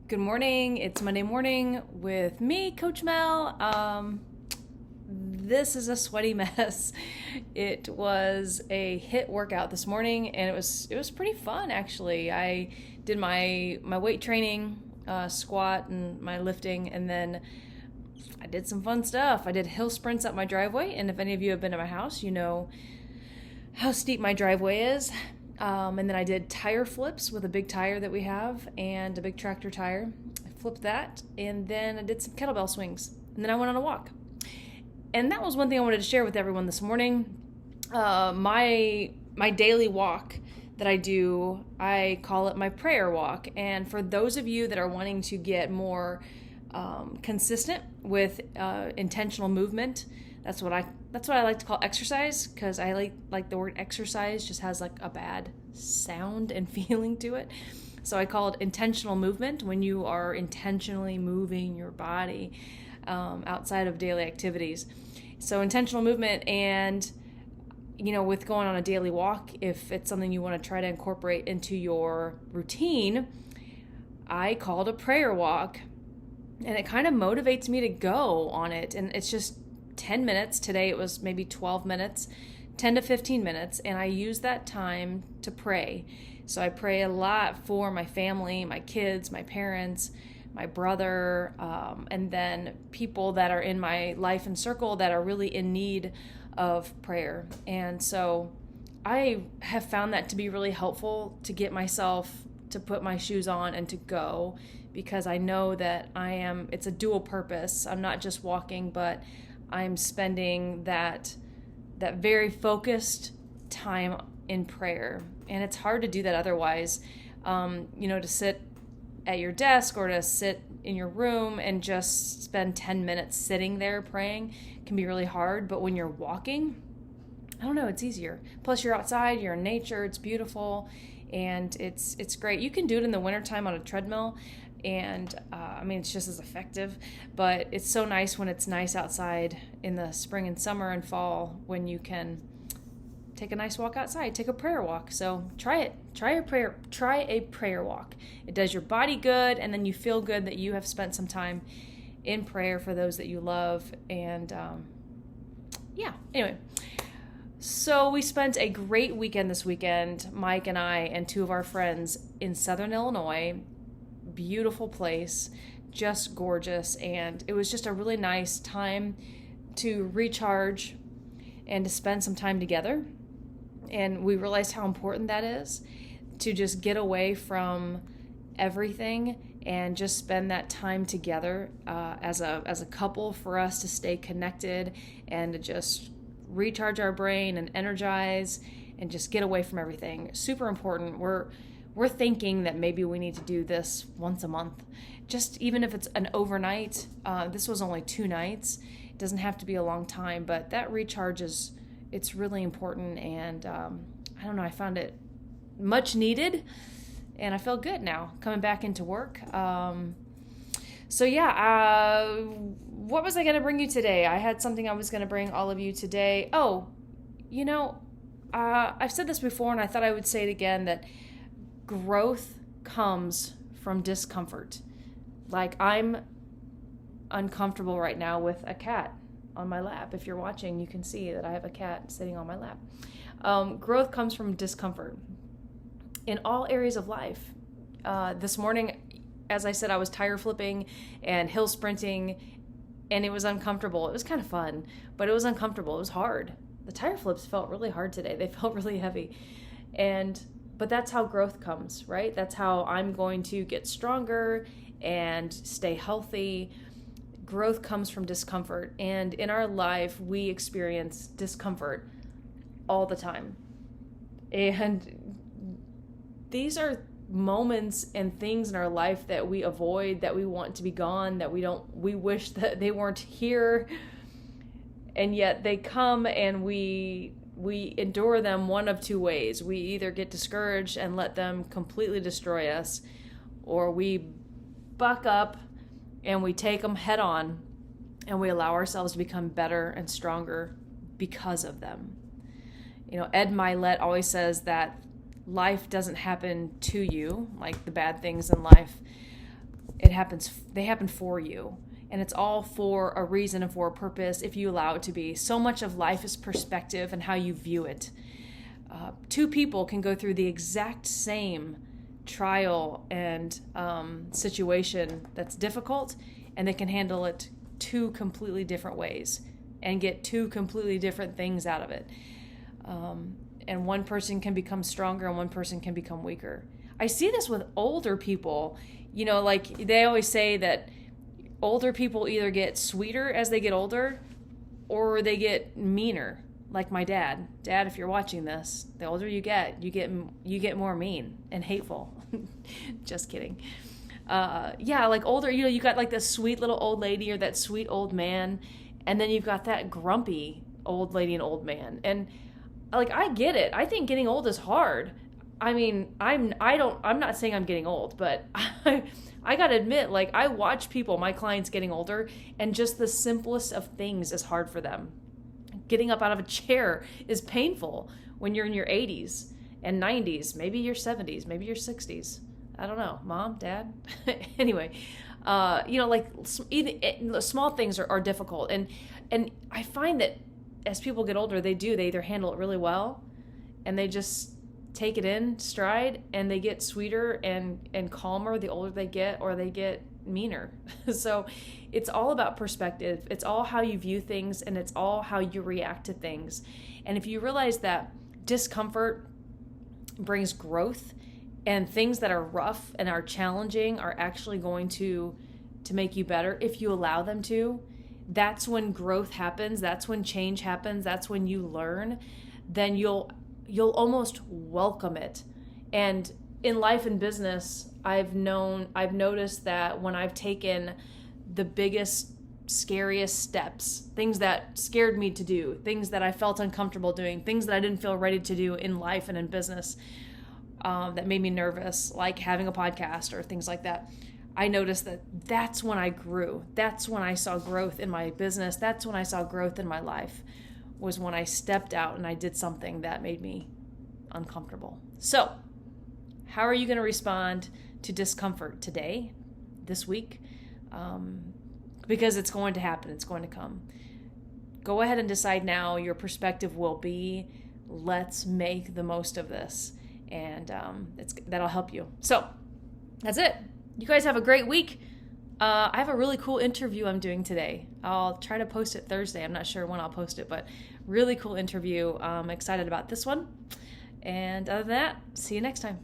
Good morning. It's Monday morning with me, Coach Mel. This is a sweaty mess. It was a HIIT workout this morning, and it was pretty fun actually. I did my weight training, squat, and my lifting, and then I did some fun stuff. I did hill sprints up my driveway, and if any of you have been to my house, you know how steep my driveway is. And then I did tire flips with a big tire that we have and a big tractor tire. I flipped that, and then I did some kettlebell swings, and then I went on a walk. And that was one thing I wanted to share with everyone this morning. My daily walk that I do, I call it my prayer walk. And for those of you that are wanting to get more consistent with intentional movement, that's what I like to call exercise, because I like the word exercise just has like a bad sound and feeling to it. So I call it intentional movement, when you are intentionally moving your body outside of daily activities. So intentional movement, and with going on a daily walk, if it's something you want to try to incorporate into your routine, I call it a prayer walk, and it kind of motivates me to go on it. And it's just 10 minutes. Today it was maybe 12 minutes, 10 to 15 minutes, and I use that time to pray. So I pray a lot for my family, my kids, my parents, my brother, and then people that are in my life and circle that are really in need of prayer. And so I have found that to be really helpful to get myself to put my shoes on and to go, because I know that it's a dual purpose. I'm not just walking, but I'm spending that very focused time in prayer. And it's hard to do that otherwise. To sit at your desk or to sit in your room and just spend 10 minutes sitting there praying can be really hard. But when you're walking, I don't know, it's easier. Plus you're outside, you're in nature, it's beautiful, and it's great. You can do it in the wintertime on a treadmill, and it's just as effective, but it's so nice when it's nice outside in the spring and summer and fall, when you can take a nice walk outside, take a prayer walk. So try it. Try a prayer walk. It does your body good, and then you feel good that you have spent some time in prayer for those that you love. And anyway. So we spent a great weekend this weekend, Mike and I and two of our friends, in Southern Illinois. Beautiful place, just gorgeous, and it was just a really nice time to recharge and to spend some time together. And we realized how important that is, to just get away from everything and just spend that time together as a couple, for us to stay connected and to just recharge our brain and energize and just get away from everything. Super important. We're thinking that maybe we need to do this once a month, just even if it's an overnight. This was only 2 nights. It doesn't have to be a long time, but that recharge it's really important. And I don't know, I found it much needed, and I feel good now coming back into work. What was I going to bring you today? I had something I was going to bring all of you today. I've said this before, and I thought I would say it again, that growth comes from discomfort. Like, I'm uncomfortable right now with a cat on my lap. If you're watching, you can see that I have a cat sitting on my lap. Growth comes from discomfort in all areas of life. This morning, as I said, I was tire flipping and hill sprinting, and it was uncomfortable. It was kind of fun, but it was uncomfortable. It was hard. The tire flips felt really hard today. They felt really heavy. But that's how growth comes, right? That's how I'm going to get stronger and stay healthy. Growth comes from discomfort. And in our life, we experience discomfort all the time. And these are moments and things in our life that we avoid, that we want to be gone, that we wish that they weren't here. And yet they come, and we endure them one of 2 ways. We either get discouraged and let them completely destroy us, or we buck up and we take them head on, and we allow ourselves to become better and stronger because of them. Ed Milet always says that life doesn't happen to you, like the bad things in life. they happen for you. And it's all for a reason and for a purpose if you allow it to be. So much of life is perspective and how you view it. Two people can go through the exact same trial and situation that's difficult, and they can handle it two completely different ways and get two completely different things out of it. And one person can become stronger and one person can become weaker. I see this with older people. Like they always say that older people either get sweeter as they get older or they get meaner. Like my dad. Dad, if you're watching this, the older you get more mean and hateful. Just kidding. Like older, you got like this sweet little old lady or that sweet old man, and then you've got that grumpy old lady and old man. And like I get it. I think getting old is hard. I mean, I'm not saying I'm getting old, but I gotta admit, like I watch people, my clients getting older, and just the simplest of things is hard for them. Getting up out of a chair is painful when you're in your 80s and 90s, maybe your 70s, maybe your 60s. I don't know, mom, dad. Anyway, like even small things are difficult. And I find that as people get older, they either handle it really well and they just take it in stride and they get sweeter and calmer the older they get, or they get meaner. So it's all about perspective. It's all how you view things, and it's all how you react to things. And if you realize that discomfort brings growth, and things that are rough and are challenging are actually going to make you better if you allow them to, that's when growth happens. That's when change happens. That's when you learn. Then you'll almost welcome it. And in life and business, I've noticed that when I've taken the biggest, scariest steps, things that scared me to do, things that I felt uncomfortable doing, things that I didn't feel ready to do in life and in business, that made me nervous, like having a podcast or things like that, I noticed that that's when I grew. That's when I saw growth in my business. That's when I saw growth in my life, was when I stepped out and I did something that made me uncomfortable. So, how are you going to respond to discomfort today, this week? Because it's going to happen. It's going to come. Go ahead and decide now. Your perspective will be, let's make the most of this. And that'll help you. So, that's it. You guys have a great week. I have a really cool interview I'm doing today. I'll try to post it Thursday. I'm not sure when I'll post it, but really cool interview. I'm excited about this one. And other than that, see you next time.